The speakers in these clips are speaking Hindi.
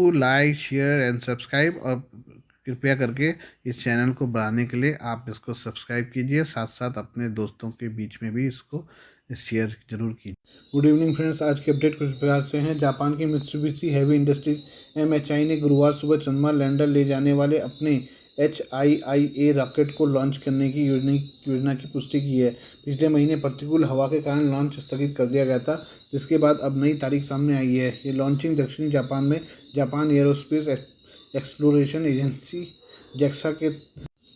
Do like share and subscribe, और कृपया करके इस चैनल को बढ़ाने के लिए आप इसको सब्सक्राइब कीजिए, साथ साथ अपने दोस्तों के बीच में भी इसको शेयर जरूर कीजिए। गुड इवनिंग फ्रेंड्स, आज के अपडेट कुछ प्रकार से हैं। जापान की मित्सुबिशी हेवी इंडस्ट्रीज MHI ने गुरुवार सुबह चंद्रमा लैंडर ले जाने वाले अपने HIIA रॉकेट को लॉन्च करने की योजना की पुष्टि की है। पिछले महीने प्रतिकूल हवा के कारण लॉन्च स्थगित कर दिया गया था, जिसके बाद अब नई तारीख सामने आई है। ये लॉन्चिंग दक्षिणी जापान में Japan aerospace exploration agency JAXA के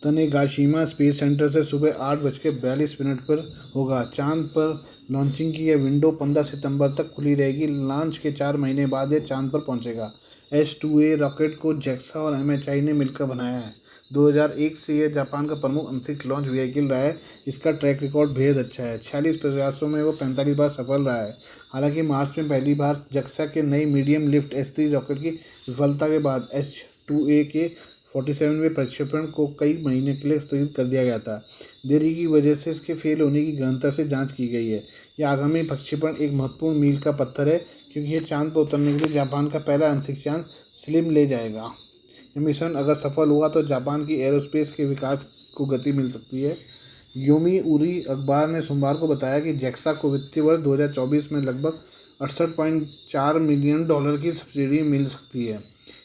तनेगाशिमा स्पेस सेंटर से सुबह 8:42 पर होगा। चांद पर लॉन्चिंग की यह विंडो 15 सितंबर तक खुली रहेगी। लॉन्च के 4 महीने बाद यह चांद पर पहुंचेगा। H2A रॉकेट को JAXA और MHI ने मिलकर बनाया है। 2001 से यह जापान का प्रमुख अंतरिक्ष लॉन्च व्हीकल रहा है। इसका ट्रैक रिकॉर्ड बेहद अच्छा है। 46 प्रयासों में वो 45 बार सफल रहा है। हालांकि मार्च में पहली बार JAXA के नई मीडियम लिफ्ट S3 रॉकेट की विफलता के बाद H2A के 47वें प्रक्षेपण को कई महीने के लिए स्थगित कर दिया गया था। देरी की वजह से इसके फेल होने की गहनता से जांच की गई है। यह आगामी प्रक्षेपण एक महत्वपूर्ण मील का पत्थर है, क्योंकि यह चांद पर उतरने के लिए जापान का पहला अंतरिक्ष यान स्लिम ले जाएगा। यह मिशन अगर सफल हुआ तो जापान की एरोस्पेस के विकास को गति मिल सकती है। योमीउरी अखबार ने सोमवार को बताया कि JAXA को वित्तीय वर्ष 2024 में लगभग $68.4 मिलियन की सब्सिडी मिल सकती है।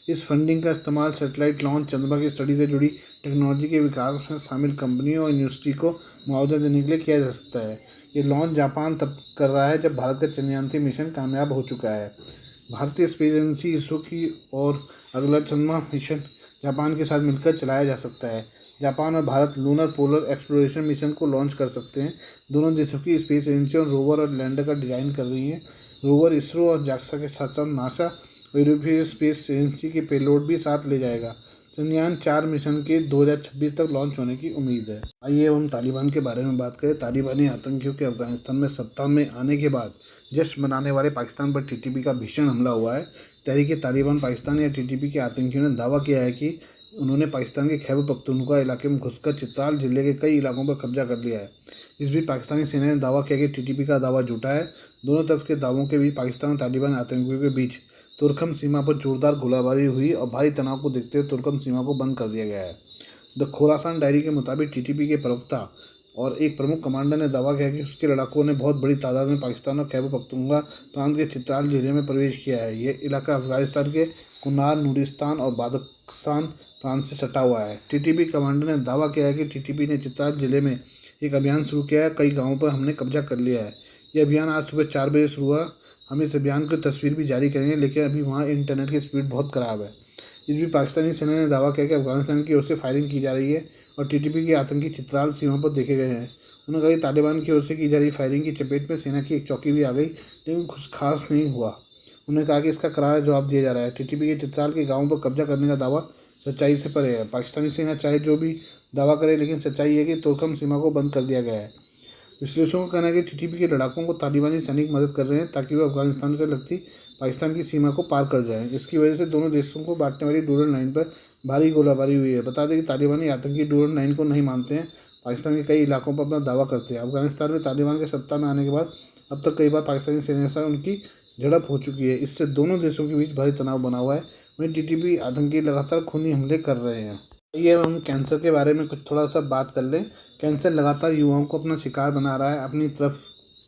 इस फंडिंग का इस्तेमाल सैटेलाइट लॉन्च, चंद्रमा की स्टडी से जुड़ी टेक्नोलॉजी के विकास में शामिल कंपनियों और यूनिवर्सिटी को मुआवजा देने के लिए किया जा सकता है। ये लॉन्च जापान तब कर रहा है जब भारत का चंद्रयान-3 मिशन कामयाब हो चुका है। भारतीय स्पेस एजेंसी इसरो की और अगला चंद्रमा मिशन जापान के साथ मिलकर चलाया जा सकता है। जापान और Bharat lunar polar exploration mission को लॉन्च कर सकते हैं। दोनों देशों की स्पेस एजेंसियां रोवर और लैंडर का डिजाइन कर रही हैं। रोवर इसरो और JAXA के साथ साथ नासा और यूरोपीय स्पेस एजेंसी के पेलोड भी साथ ले जाएगा। चंद्रयान-4 मिशन के 2026 तक लॉन्च होने की उम्मीद है। आइए अब हम तालिबान के बारे में बात करें। तालिबानी आतंकियों के अफगानिस्तान में सत्ता में आने के बाद जश्न मनाने वाले पाकिस्तान पर TTP का भीषण हमला हुआ है। तहरीक-ए-तालिबान पाकिस्तान या TTP के आतंकियों ने दावा किया है कि उन्होंने पाकिस्तान के खैबर पख्तूनख्वा इलाके में घुसकर चित्राल जिले के कई इलाकों पर कब्जा कर लिया है। इस बीच पाकिस्तानी सेना ने दावा किया कि TTP का दावा झूठा है। दोनों तरफ के दावों के बीच पाकिस्तान और तालिबान आतंकियों के बीच तुर्कम सीमा पर जोरदार गोलाबारी हुई और भारी तनाव को देखते हुए तुर्कम सीमा को बंद कर दिया गया है। द खोरासान डायरी के मुताबिक TTP के प्रवक्ता और एक प्रमुख कमांडर ने दावा किया कि उसके लड़ाकों ने बहुत बड़ी तादाद में पाकिस्तान और खैबर पख्तूनख्वा प्रांत के चित्राल जिले में प्रवेश किया है। यह इलाका अफगानिस्तान के कुनार, नूरिस्तान और बदख्शान प्रांत से सटा हुआ है। TTP कमांडर ने दावा किया है कि TTP ने चित्राल जिले में एक अभियान शुरू किया है। कई गाँवों पर हमने कब्जा कर लिया है। यह अभियान आज सुबह 4 बजे शुरू हुआ। हम इस अभियान की तस्वीर भी जारी करेंगे, लेकिन अभी वहाँ इंटरनेट की स्पीड बहुत ख़राब है। इस बीच पाकिस्तानी सेना ने दावा किया कि अफगानिस्तान की ओर से फायरिंग की जा रही है और TTP के आतंकी चित्राल सीमा पर देखे गए हैं। उन्होंने कहा कि तालिबान की ओर से की जा रही फायरिंग की चपेट में सेना की एक चौकी भी आ गई, लेकिन कुछ खास नहीं हुआ। उन्होंने कहा कि इसका करारा जवाब दिया जा रहा है। TTP के चित्राल के गाँवों पर कब्जा करने का दावा सच्चाई से परे है। पाकिस्तानी सेना चाहे जो भी दावा करे, लेकिन सच्चाई है कि तुर्कम सीमा को बंद कर दिया गया है। विश्लेषकों का कहना है कि TTP के लड़ाकों को तालिबानी सैनिक मदद कर रहे हैं ताकि वे अफगानिस्तान से लगती पाकिस्तान की सीमा को पार कर जाएं। इसकी वजह से दोनों देशों को बांटने वाली डूरन लाइन पर भारी गोलाबारी हुई है। बता दें कि तालिबानी आतंकी डूरन लाइन को नहीं मानते हैं, पाकिस्तान के कई इलाकों पर अपना दावा करते हैं। अफगानिस्तान में तालिबान के सत्ता में आने के बाद अब तक कई बार पाकिस्तानी सेना से उनकी झड़प हो चुकी है। इससे दोनों देशों के बीच भारी तनाव बना हुआ है। वहीं TTP आतंकी लगातार खूनी हमले कर रहे हैं। आइए अब हम कैंसर के बारे में कुछ थोड़ा सा बात कर लें। कैंसर लगातार युवाओं को अपना शिकार बना रहा है। अपनी तरफ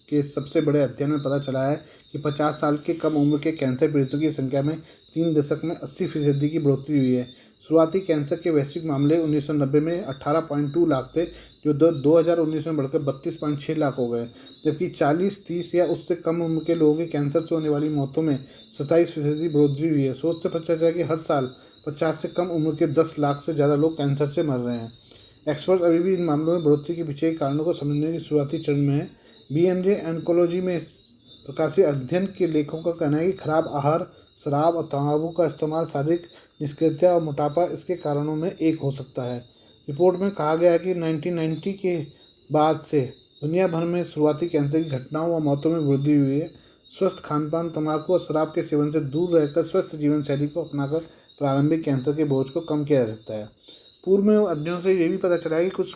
के सबसे बड़े अध्ययन में पता चला है कि 50 साल के कम उम्र के कैंसर पीड़ितों की संख्या में 3 दशक में 80% की बढ़ोतरी हुई है। शुरुआती कैंसर के वैश्विक मामले 1990 में 18.2 लाख थे, जो 2019 में बढ़कर 32.6 लाख हो गए, जबकि 40, 30 या उससे कम उम्र के लोगों की कैंसर से होने वाली मौतों में 27% की बढ़ोतरी हुई है। सोच से पता चला है कि हर साल 50 से कम उम्र के 10 लाख से ज़्यादा लोग कैंसर से मर रहे हैं। एक्सपर्ट अभी भी इन मामलों में बढ़ोतरी के पीछे के कारणों को समझने की शुरुआती चरण में है। BMJ ऑन्कोलॉजी में प्रकाशित अध्ययन के लेखकों का कहना है कि खराब आहार, शराब और तंबाकू का इस्तेमाल, शारीरिक निष्क्रियता और मोटापा इसके कारणों में एक हो सकता है। रिपोर्ट में कहा गया है कि 1990 के बाद से दुनिया भर में शुरुआती कैंसर की घटनाओं और मौतों में वृद्धि हुई है। स्वस्थ खानपान, तंबाकू और शराब के सेवन से दूर रहकर स्वस्थ जीवन शैली को अपनाकर प्रारंभिक कैंसर के बोझ को कम किया जा सकता है। पूर्व में अध्ययनों से ये भी पता चला है कि कुछ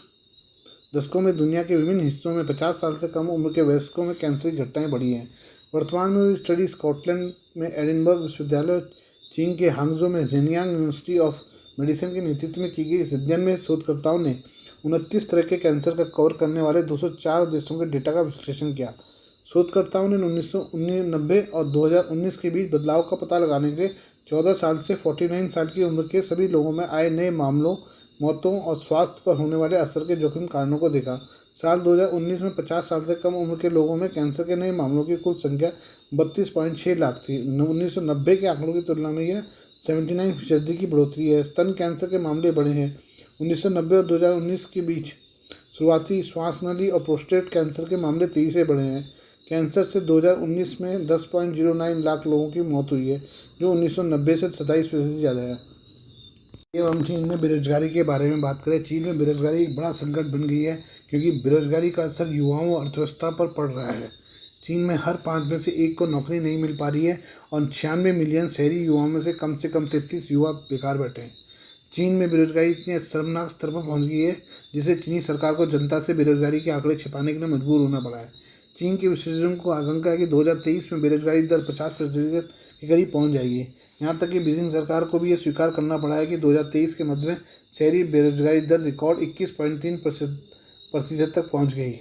दशकों में दुनिया के विभिन्न हिस्सों में 50 साल से कम उम्र के वयस्कों में कैंसर की घटनाएं बढ़ी हैं। वर्तमान में स्टडी स्कॉटलैंड में एडिनबर्ग विश्वविद्यालय, चीन के हांगझो में जेनियांग यूनिवर्सिटी ऑफ मेडिसिन के नेतृत्व में की गई इस अध्ययन में शोधकर्ताओं ने 29 तरह के कैंसर का कवर करने वाले 204 देशों के डेटा का विश्लेषण किया। शोधकर्ताओं ने 1990 और 2019 के बीच बदलाव का पता लगाने के लिए 14 साल से 49 साल की उम्र के सभी लोगों में आए नए मामलों, मौतों और स्वास्थ्य पर होने वाले असर के जोखिम कारणों को देखा। साल 2019 में 50 साल से कम उम्र के लोगों में कैंसर के नए मामलों की कुल संख्या 32.6 लाख थी। 1990 के आंकड़ों की तुलना में यह 79% की बढ़ोतरी है। स्तन कैंसर के मामले बढ़े हैं। 1990 और 2019 के बीच शुरुआती श्वास नली और प्रोस्टेट कैंसर के मामले तेजी से बढ़े हैं। कैंसर से 2019 में 10.09 लाख लोगों की मौत हुई है, जो 1990 से 27% ज़्यादा है। अब हम चीन में बेरोजगारी के बारे में बात करें। चीन में बेरोजगारी एक बड़ा संकट बन गई है, क्योंकि बेरोजगारी का असर युवाओं और अर्थव्यवस्था पर पड़ रहा है। चीन में हर 5 में से 1 को नौकरी नहीं मिल पा रही है और 96 मिलियन शहरी युवाओं में से कम 33 युवा बेकार बैठे हैं। चीन में बेरोजगारी इतनी शर्मनाक स्तर पर पहुँच गई है, जिसे चीनी सरकार को जनता से बेरोजगारी के आंकड़े छिपाने के लिए मजबूर होना पड़ा है। चीन के विशेषज्ञों को आशंका है कि 2023 में बेरोजगारी दर 50% के करीब पहुँच जाएगी। यहाँ तक कि बीजिंग सरकार को भी यह स्वीकार करना पड़ा है कि 2023 के मध्य में शहरी बेरोजगारी दर रिकॉर्ड 21.3% तक पहुँच गई।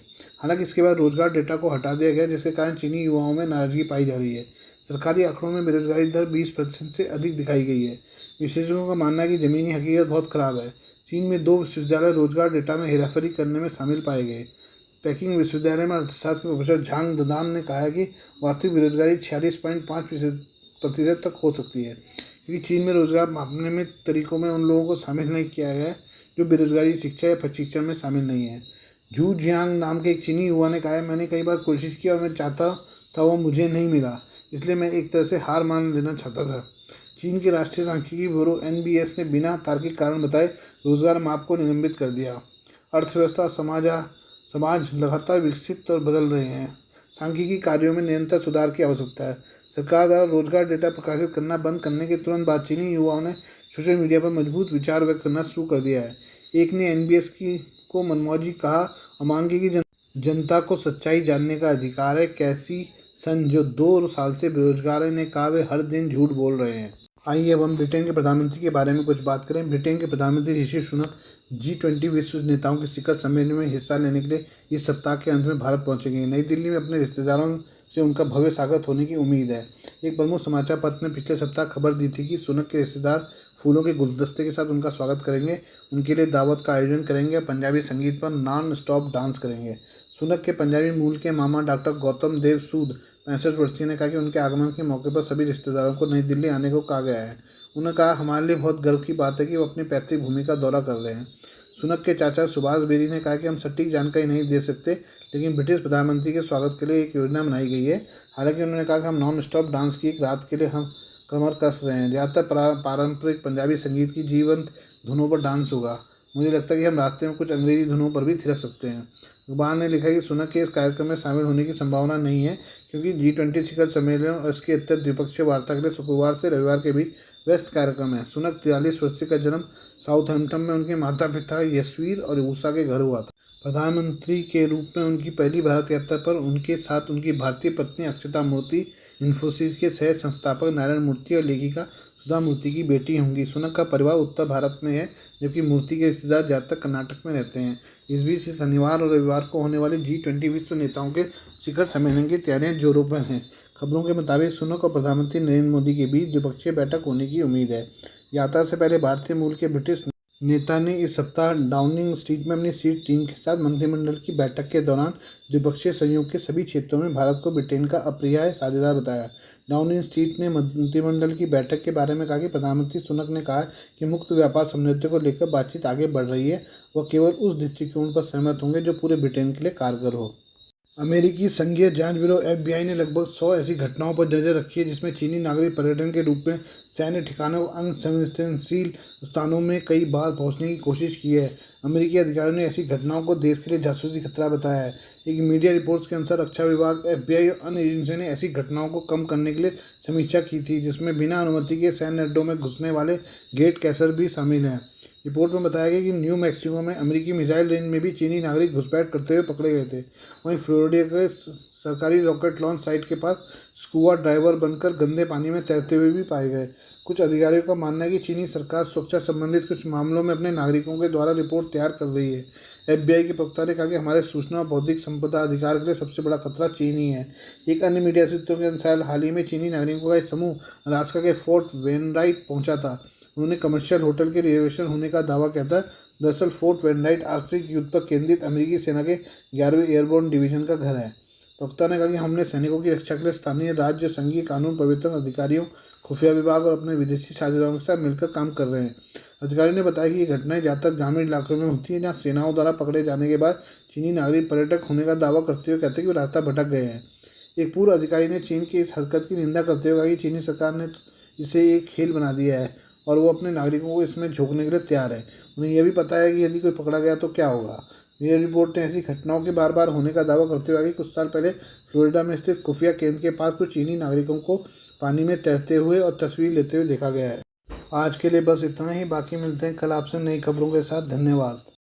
हालांकि इसके बाद रोजगार डेटा को हटा दिया गया, जिसके कारण चीनी युवाओं में नाराजगी पाई जा रही है। सरकारी आंकड़ों में बेरोजगारी दर 20% से अधिक दिखाई गई है। विशेषज्ञों का मानना है कि ज़मीनी हकीकत बहुत खराब है। चीन में 2 विश्वविद्यालय रोजगार डेटा में हेराफेरी करने में शामिल पाए गए। पेकिंग विश्वविद्यालय में अर्थशास्त्र के प्रोफेसर झांग ददान ने कहा है कि वास्तविक बेरोजगारी 46.5% तक हो सकती है, क्योंकि चीन में रोजगार मापने में तरीकों में उन लोगों को शामिल नहीं किया गया है जो बेरोजगारी शिक्षा या प्रशिक्षण में शामिल नहीं है। जू जियांग नाम के एक चीनी युवा ने कहा है, मैंने कई बार कोशिश की और मैं चाहता था वो मुझे नहीं मिला, इसलिए मैं एक तरह से हार मान लेना चाहता था। चीन के राष्ट्रीय सांख्यिकी ब्यूरो NBS ने बिना तार्किक कारण बताए रोजगार माप को निलंबित कर दिया। अर्थव्यवस्था समाज लगातार विकसित और बदल रहे हैं। सांख्यिकी कार्यों में निरंतर सुधार की आवश्यकता है। सरकार द्वारा रोजगार डेटा प्रकाशित करना बंद करने के तुरंत बाद चीनी युवाओं ने सोशल मीडिया पर मजबूत विचार व्यक्त करना शुरू कर दिया है। एक ने NBS को मनमौजी कहा और मांगी कि जनता को सच्चाई जानने का अधिकार है। कैसी सन, जो 2 साल से बेरोजगार है, ने कहा वे हर दिन झूठ बोल रहे हैं। आइए अब हम ब्रिटेन के प्रधानमंत्री के बारे में कुछ बात करें। ब्रिटेन के प्रधानमंत्री ऋषि सुनक G20 विश्व नेताओं के शिखर सम्मेलन में हिस्सा लेने के लिए इस सप्ताह के अंत में भारत पहुंचेंगे। नई दिल्ली में अपने रिश्तेदारों से उनका भव्य स्वागत होने की उम्मीद है। एक प्रमुख समाचार पत्र ने पिछले सप्ताह खबर दी थी कि सुनक के रिश्तेदार फूलों के गुलदस्ते के साथ उनका स्वागत करेंगे, उनके लिए दावत का आयोजन करेंगे और पंजाबी संगीत पर नॉन स्टॉप डांस करेंगे। सुनक के पंजाबी मूल के मामा डॉक्टर गौतम देव सूद 65 वर्षीय ने कहा कि उनके आगमन के मौके पर सभी रिश्तेदारों को नई दिल्ली आने को कहा गया है। उन्होंने कहा, हमारे लिए बहुत गर्व की बात है कि वो अपनी पैतृक भूमि का दौरा कर रहे हैं। सुनक के चाचा सुभाष बेरी ने कहा कि हम सटीक जानकारी नहीं दे सकते, लेकिन ब्रिटिश प्रधानमंत्री के स्वागत के लिए एक योजना बनाई गई है। हालांकि उन्होंने कहा कि हम नॉन स्टॉप डांस की एक रात के लिए हम कमर कस रहे हैं। ज़्यादातर पारंपरिक पंजाबी संगीत की जीवंत धुनों पर डांस होगा। मुझे लगता है कि हम रास्ते में कुछ अंग्रेजी धुनों पर भी थिरक सकते हैं। अखबार ने लिखा कि सुनक के इस कार्यक्रम में शामिल होने की संभावना नहीं है, क्योंकि G20 शिखर सम्मेलन और इसके इतर द्विपक्षीय वार्ता के लिए शुक्रवार से रविवार के बीच व्यस्त कार्यक्रम है। सुनक 43 वर्षीय का जन्म साउथहैम्पटन में उनके माता पिता यशवीर और ऊषा के घर हुआ था। प्रधानमंत्री के रूप में उनकी पहली भारत यात्रा पर उनके साथ उनकी भारतीय पत्नी अक्षता मूर्ति, इन्फोसिस के सह संस्थापक नारायण मूर्ति और लेखिका सुधा मूर्ति की बेटी होंगी। सुनक का परिवार उत्तर भारत में है, जबकि मूर्ति के रिश्तेदार ज़्यादातर कर्नाटक में रहते हैं। इस बीच शनिवार और रविवार को होने वाली G20 विश्व नेताओं के शिखर सम्मेलन की तैयारियां जोरों पर हैं। खबरों के मुताबिक सुनक और प्रधानमंत्री नरेंद्र मोदी के बीच द्विपक्षीय बैठक होने की उम्मीद है। यात्रा से पहले भारतीय मूल के ब्रिटिश नेता ने इस सप्ताह डाउनिंग स्ट्रीट में अपनी सीट टीम के साथ मंत्रिमंडल की बैठक के दौरान द्विपक्षीय सहयोग के सभी क्षेत्रों में भारत को ब्रिटेन का अप्रिय साझेदार बताया। डाउनिंग स्ट्रीट ने मंत्रिमंडल की बैठक के बारे में कहा कि प्रधानमंत्री सुनक ने कहा कि मुक्त व्यापार समझौते को लेकर बातचीत आगे बढ़ रही है। वह केवल उस दृष्टिकोण पर सहमत होंगे जो पूरे ब्रिटेन के लिए कारगर हो। अमेरिकी संघीय जांच ब्यूरो FBI ने लगभग 100 ऐसी घटनाओं पर नजर रखी है जिसमें चीनी नागरिक पर्यटन के रूप में सैन्य ठिकानों और अनसंवेदनशील स्थानों में कई बार पहुंचने की कोशिश की है। अमेरिकी अधिकारियों ने ऐसी घटनाओं को देश के लिए जासूसी खतरा बताया है। एक मीडिया रिपोर्ट्स के अनुसार रक्षा विभाग, FBI और अन्य एजेंसियों ने ऐसी घटनाओं को कम करने के लिए समीक्षा की थी, जिसमें बिना अनुमति के सैन्य अड्डों में घुसने वाले गेट कैसर भी शामिल हैं। रिपोर्ट में बताया गया कि न्यू मैक्सिको में अमेरिकी मिसाइल रेंज में भी चीनी नागरिक घुसपैठ करते हुए पकड़े गए थे। वहीं फ्लोरिडा के सरकारी रॉकेट लॉन्च साइट के पास स्कूबा डाइवर बनकर गंदे पानी में तैरते हुए भी पाए गए। कुछ अधिकारियों का मानना है कि चीनी सरकार सुरक्षा संबंधित कुछ मामलों में अपने नागरिकों के द्वारा रिपोर्ट तैयार कर रही है। FBI के प्रवक्ता ने कहा कि हमारे सूचना और बौद्धिक संपदा अधिकार के लिए सबसे बड़ा खतरा चीन ही है। एक अन्य मीडिया सूत्रों के अनुसार हाल ही में चीनी नागरिकों का एक समूह अलास्का के फोर्ट वेनराइट पहुंचा था। उन्होंने कमर्शियल होटल के रिजर्वेशन होने का दावा किया था। दरअसल फोर्ट वेनराइट आर्कटिक युद्ध पर केंद्रित अमेरिकी सेना के 11वें एयरबोर्न डिवीजन का घर है। प्रवक्ता ने कहा कि हमने सैनिकों की रक्षा के लिए स्थानीय राज्य, संघीय कानून प्रवर्तन अधिकारियों, खुफिया विभाग और अपने विदेशी साझेदारों के साथ मिलकर काम कर रहे हैं। अधिकारी ने बताया कि ये घटनाएं ज़्यादातर ग्रामीण इलाकों में होती हैं, जहां सेनाओं द्वारा पकड़े जाने के बाद चीनी नागरिक पर्यटक होने का दावा करते हुए कहते हैं कि वे रास्ता भटक गए हैं। एक पूर्व अधिकारी ने चीन की इस हरकत की निंदा करते हुए कहा कि चीनी सरकार ने इसे एक खेल बना दिया है और वो अपने नागरिकों को इसमें झोंकने के लिए तैयार है। उन्हें यह भी पता है कि यदि कोई पकड़ा गया तो क्या होगा। मीडिया रिपोर्ट ने ऐसी घटनाओं के बार बार होने का दावा करते हुए कहा कि कुछ साल पहले फ्लोरिडा में स्थित खुफिया केंद्र के पास कुछ चीनी नागरिकों को पानी में तैरते हुए और तस्वीर लेते हुए देखा गया है। आज के लिए बस इतना ही। बाकी मिलते हैं कल आपसे नई खबरों के साथ। धन्यवाद।